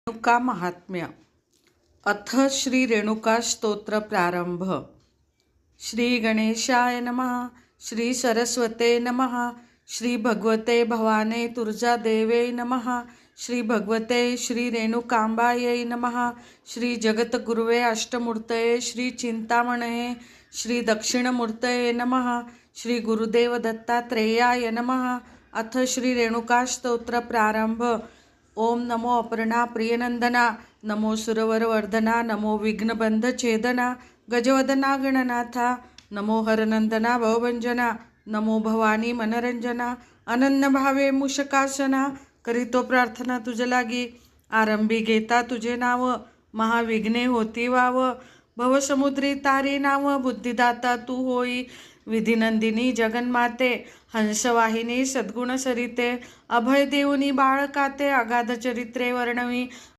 रेणुका महात्म्य अथ श्री रेणुका स्तोत्र प्रारंभ। श्री गणेशाय नमः। श्री सरस्वते नमः। श्री भगवते भवाने तुळजादेवे नमः। श्री भगवते श्री रेणुकांबायै नमः। श्री जगद्गुरुवे अष्टमूर्तये श्री चिंतामणये श्री दक्षिणमूर्तये नमः। श्री गुरुदेव दत्तात्रेयाय नमः। अथ श्री रेणुका स्तोत्र प्रारंभ। ओम नमो अपर्णा प्रियनंदना, नमो सुरवरवर्धना, नमो विघ्नबंध छेदना, गजवदना गणनाथा, नमो हरनंदना भवभंजना, नमो भवानी मनरंजना, अनन्य भावे मूषकासना, करीतो प्रार्थना तुझ लागी, आरंभी घेता तुझे नाव, महाविघ्ने होती वाव, भवसमुद्री तारी नाव, बुद्धिदाता तू होई, विधिनंदिनी जगन्माते, हंसवाहिनी सद्गुण सरिते, अभय देऊनी बाळकाते, अगाध चरित्रे वर्णवी,